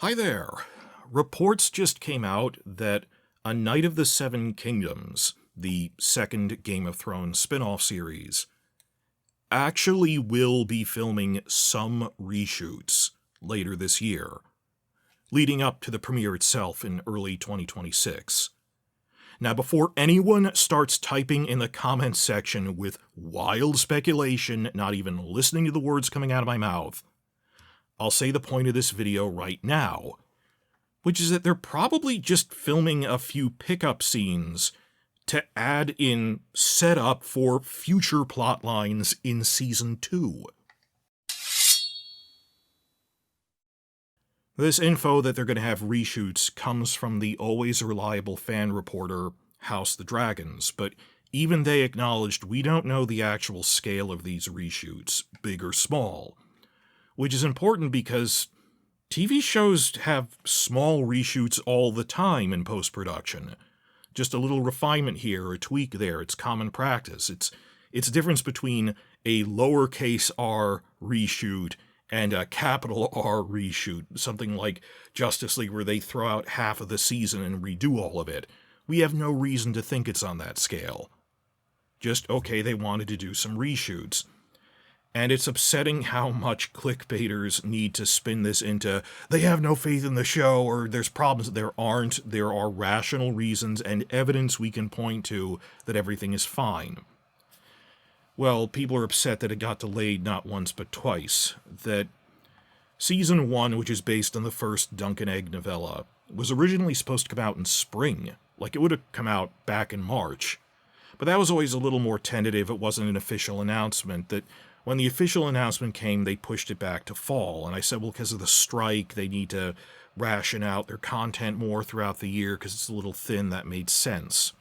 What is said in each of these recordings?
Hi there. Reports just came out that A Knight of the Seven Kingdoms, the second Game of Thrones spin-off series, actually will be filming some reshoots later this year, leading up to the premiere itself in early 2026. Now, before anyone starts typing in the comments section with wild speculation, not even listening to the words coming out of my mouth, I'll say the point of this video right now, which is that they're probably just filming a few pickup scenes to add in setup for future plot lines in Season 2. This info that they're going to have reshoots comes from the always reliable fan reporter House the Dragons, but even they acknowledged we don't know the actual scale of these reshoots, big or small, which is important because TV shows have small reshoots all the time in post-production. Just a little refinement here, a tweak there, it's common practice. It's a difference between a lowercase r reshoot and a capital R reshoot, something like Justice League where they throw out half of the season and redo all of it. We have no reason to think it's on that scale. Just, okay, they wanted to do some reshoots. And it's upsetting how much clickbaiters need to spin this into, they have no faith in the show, or there's problems. There aren't. There are rational reasons and evidence we can point to that everything is fine. Well, people are upset that it got delayed not once but twice. That Season 1, which is based on the first Dunk and Egg novella, was originally supposed to come out in spring. Like, it would have come out back in March. But that was always a little more tentative. It wasn't an official announcement. That when the official announcement came, they pushed it back to fall. And I said, well, because of the strike, they need to ration out their content more throughout the year because it's a little thin. That made sense.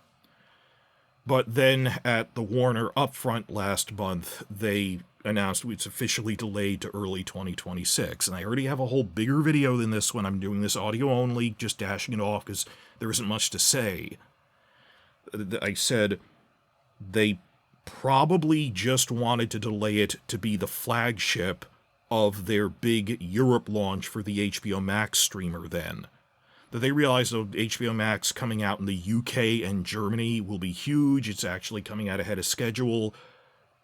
But then at the Warner Upfront last month, they announced it's officially delayed to early 2026. And I already have a whole bigger video than this one. I'm doing this audio only, just dashing it off because there isn't much to say. I said they probably just wanted to delay it to be the flagship of their big Europe launch for the HBO Max streamer then. That they realized that HBO Max coming out in the UK and Germany will be huge. It's actually coming out ahead of schedule.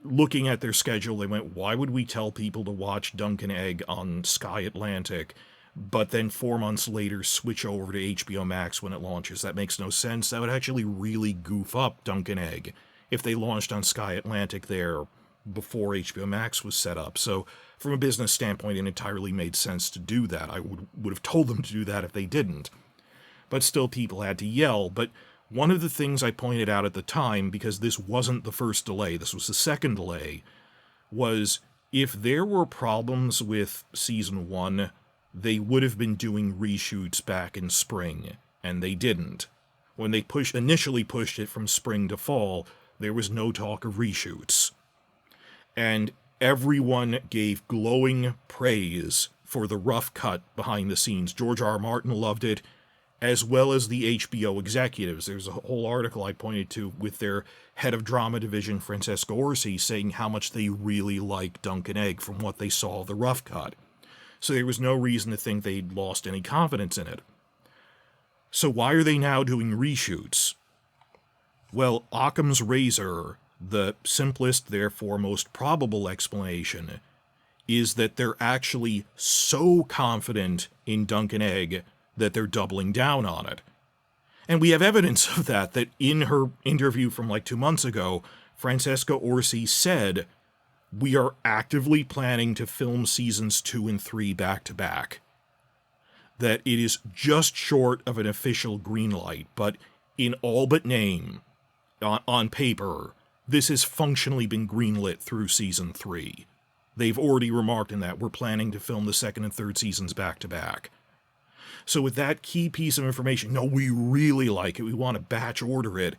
Looking at their schedule, they went, why would we tell people to watch Dunk and Egg on Sky Atlantic, but then 4 months later switch over to HBO Max when it launches? That makes no sense. That would actually really goof up Dunk and Egg if they launched on Sky Atlantic there before HBO Max was set up. So from a business standpoint, it entirely made sense to do that. I would have told them to do that if they didn't. But still, people had to yell. But one of the things I pointed out at the time, because this wasn't the first delay, this was the second delay, was if there were problems with Season 1, they would have been doing reshoots back in spring, and they didn't. When they initially pushed it from spring to fall, there was no talk of reshoots. And everyone gave glowing praise for the rough cut behind the scenes. George R. R. Martin loved it, as well as the HBO executives. There's a whole article I pointed to with their head of drama division, Francesca Orsi, saying how much they really like Dunk and Egg from what they saw of the rough cut. So there was no reason to think they'd lost any confidence in it. So why are they now doing reshoots? Well, Occam's razor, the simplest, therefore most probable explanation, is that they're actually so confident in Dunk and Egg that they're doubling down on it. And we have evidence of that in her interview from like 2 months ago, Francesca Orsi said, we are actively planning to film seasons 2 and 3 back to back. That it is just short of an official green light, but in all but name, on paper, this has functionally been greenlit through Season 3. They've already remarked in that we're planning to film the second and third seasons back to back. So with that key piece of information, no, we really like it, we want to batch order it,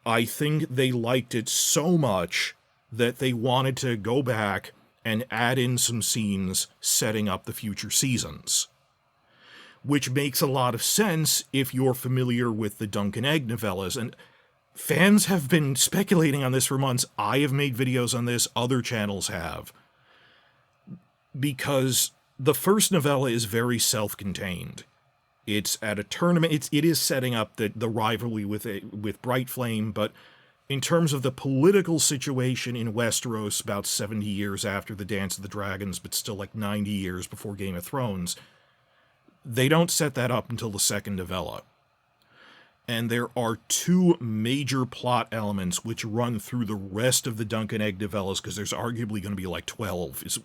I think they liked it so much that they wanted to go back and add in some scenes setting up the future seasons. Which makes a lot of sense if you're familiar with the Dunk and Egg novellas. And fans have been speculating on this for months. I have made videos on this, other channels have. Because The first novella is very self-contained. It's at a tournament. It is setting up the rivalry with Bright Flame, but in terms of the political situation in Westeros about 70 years after the Dance of the Dragons, but still like 90 years before Game of Thrones, they don't set that up until the second novella. And there are two major plot elements which run through the rest of the Dunk and Egg novellas, because there's arguably going to be like 12.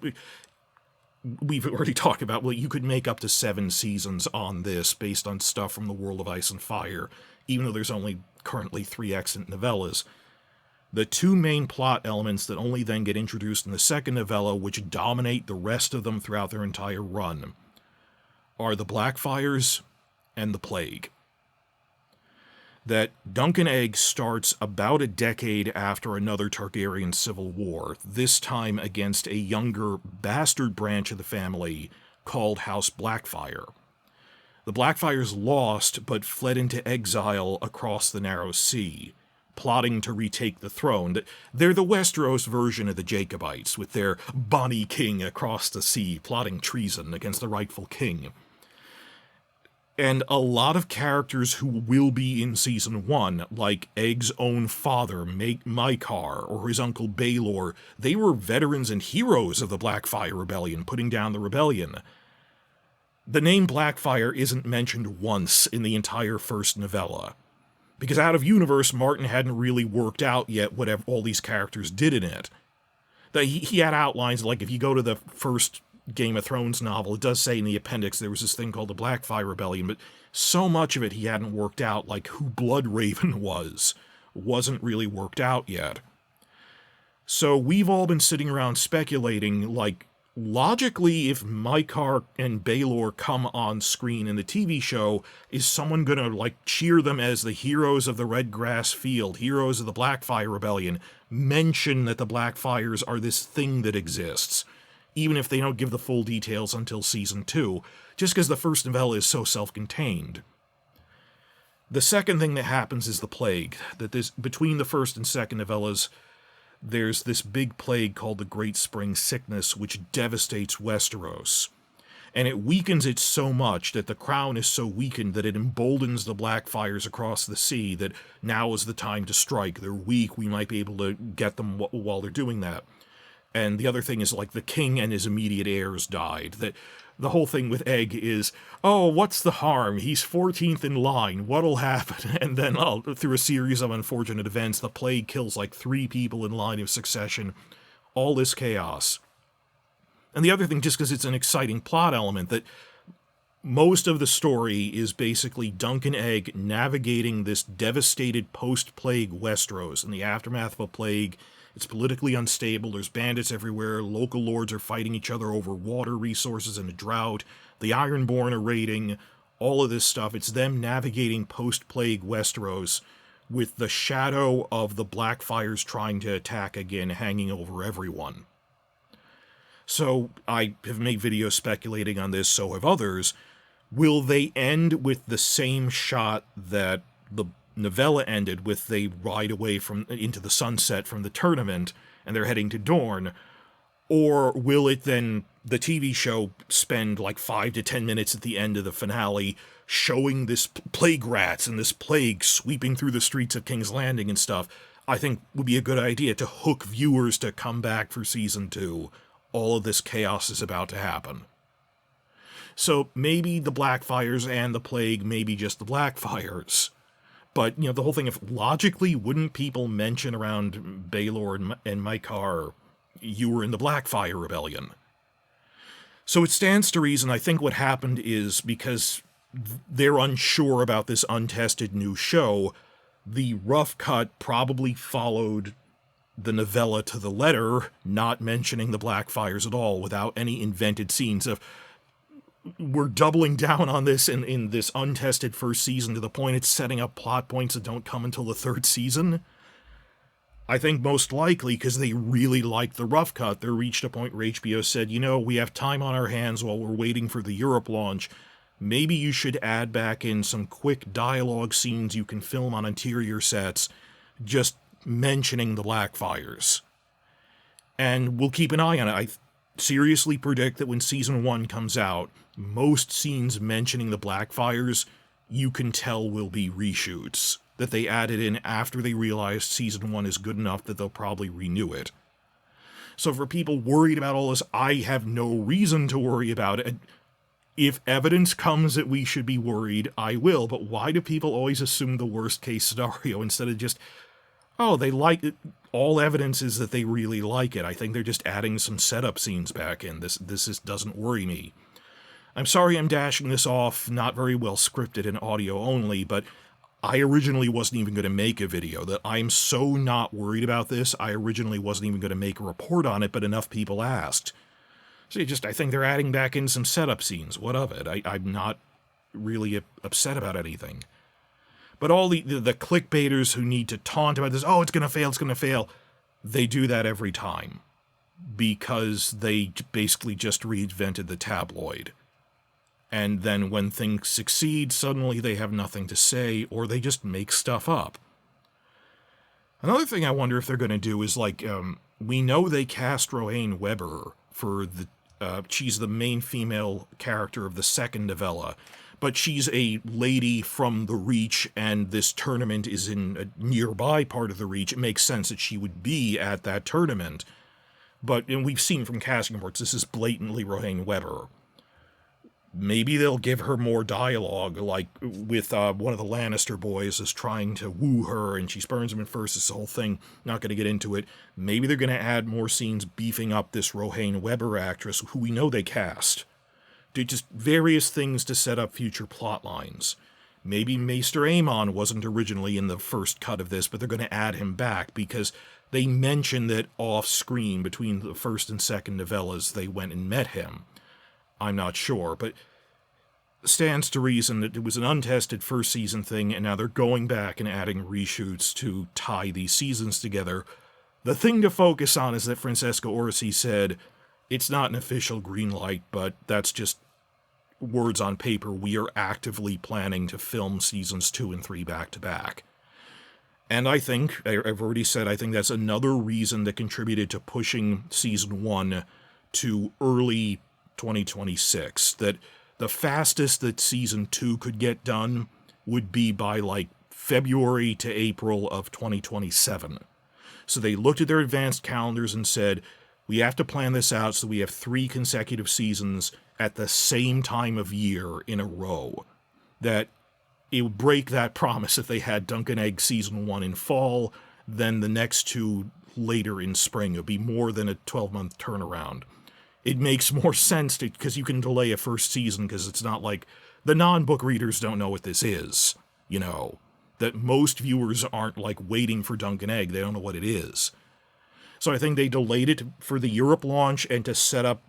We've already talked about, well, you could make up to 7 seasons on this based on stuff from the World of Ice and Fire, even though there's only currently 3 extant novellas. The two main plot elements that only then get introduced in the second novella, which dominate the rest of them throughout their entire run, are the Blackfyres and the Plague. That Dunk and Egg starts about a decade after another Targaryen civil war, this time against a younger bastard branch of the family called House Blackfyre. The Blackfyres lost, but fled into exile across the Narrow Sea, plotting to retake the throne. They're the Westeros version of the Jacobites, with their bonny king across the sea plotting treason against the rightful king. And a lot of characters who will be in Season 1, like Egg's own father, Maekar, or his uncle Baelor, they were veterans and heroes of the Blackfyre Rebellion, putting down the rebellion. The name Blackfyre isn't mentioned once in the entire first novella, because out of universe, Martin hadn't really worked out yet what all these characters did in it. He had outlines, like if you go to the first Game of Thrones novel, it does say in the appendix there was this thing called the Blackfyre Rebellion, but so much of it he hadn't worked out, like who Bloodraven wasn't really worked out yet. So we've all been sitting around speculating, like, logically, if Maekar and Baelor come on screen in the TV show, is someone gonna, like, cheer them as the heroes of the Red Grass Field, heroes of the Blackfyre Rebellion, mention that the Blackfyres are this thing that exists, even if they don't give the full details until Season 2, just because the first novella is so self-contained. The second thing that happens is the Plague, between the first and second novellas, there's this big plague called the Great Spring Sickness, which devastates Westeros. And it weakens it so much that the crown is so weakened that it emboldens the Blackfyres across the sea that now is the time to strike. They're weak, we might be able to get them while they're doing that. And the other thing is, like, the king and his immediate heirs died. That the whole thing with Egg is, oh, what's the harm? He's 14th in line. What'll happen? And then, through a series of unfortunate events, the plague kills, like, 3 people in line of succession. All this chaos. And the other thing, just because it's an exciting plot element, that most of the story is basically Dunk and Egg navigating this devastated post-plague Westeros in the aftermath of a plague. It's politically unstable, there's bandits everywhere, local lords are fighting each other over water resources in a drought, the Ironborn are raiding, all of this stuff. It's them navigating post-plague Westeros with the shadow of the Blackfyres trying to attack again hanging over everyone. So, I have made videos speculating on this, so have others. Will they end with the same shot that the novella ended with? They ride away into the sunset from the tournament and they're heading to Dorne? Or will it then, the TV show, spend like 5 to 10 minutes at the end of the finale showing this plague rats and this plague sweeping through the streets of King's Landing and stuff? I think would be a good idea to hook viewers to come back for Season 2. All of this chaos is about to happen. So maybe the Blackfyres and the plague, maybe just the Blackfyres. But, the whole thing, if logically, wouldn't people mention around Baelor and Maekar, you were in the Blackfyre Rebellion? So it stands to reason, I think what happened is, because they're unsure about this untested new show, the rough cut probably followed the novella to the letter, not mentioning the Blackfyres at all, without any invented scenes of, we're doubling down on this in this untested first season to the point it's setting up plot points that don't come until the third season. I think most likely because they really liked the rough cut, they reached a point where HBO said, we have time on our hands while we're waiting for the Europe launch. Maybe you should add back in some quick dialogue scenes you can film on interior sets, just mentioning the Blackfyres. And we'll keep an eye on it. seriously predict that when Season 1 comes out, most scenes mentioning the Blackfyres, you can tell will be reshoots that they added in after they realized Season 1 is good enough that they'll probably renew it. So for people worried about all this, I have no reason to worry about it. If evidence comes that we should be worried, I will, but why do people always assume the worst case scenario instead of just, oh, they like it? All evidence is that they really like it. I think they're just adding some setup scenes back in. This just doesn't worry me. I'm sorry I'm dashing this off, not very well scripted and audio only, but I originally wasn't even going to make a video. That I'm so not worried about this, I originally wasn't even going to make a report on it, but enough people asked. So I think they're adding back in some setup scenes. What of it? I'm not really upset about anything. But all the clickbaiters who need to taunt about this, oh, it's going to fail, they do that every time. Because they basically just reinvented the tabloid. And then when things succeed, suddenly they have nothing to say, or they just make stuff up. Another thing I wonder if they're going to do is, we know they cast Rohanne Weber for she's the main female character of the second novella, but she's a lady from the Reach, and this tournament is in a nearby part of the Reach. It makes sense that she would be at that tournament. But, and we've seen from casting reports, this is blatantly Rohanne Weber. Maybe they'll give her more dialogue, like with one of the Lannister boys is trying to woo her, and she spurns him at first, this whole thing, not going to get into it. Maybe they're going to add more scenes beefing up this Rohanne Weber actress, who we know they cast. Do just various things to set up future plot lines. Maybe Maester Aemon wasn't originally in the first cut of this, but they're going to add him back, because they mention that off-screen, between the first and second novellas, they went and met him. I'm not sure, but stands to reason that it was an untested first season thing, and now they're going back and adding reshoots to tie these seasons together. The thing to focus on is that Francesca Orsi said, it's not an official green light, but that's just words on paper. We are actively planning to film seasons 2 and 3 back to back. And I think, I've already said, I think that's another reason that contributed to pushing season 1 to early 2026, that the fastest that season 2 could get done would be by February to April of 2027. So they looked at their advanced calendars and said, we have to plan this out so we have 3 consecutive seasons at the same time of year in a row. That it would break that promise if they had Dunk and Egg season 1 in fall, then the next 2 later in spring. It would be more than a 12-month turnaround. It makes more sense because you can delay a first season, because it's not like the non-book readers don't know what this is, that most viewers aren't waiting for Dunk and Egg. They don't know what it is. So I think they delayed it for the Europe launch and to set up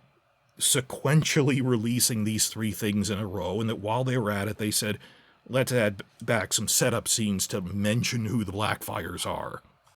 sequentially releasing these 3 things in a row, and that while they were at it, they said, let's add back some setup scenes to mention who the Blackfyres are.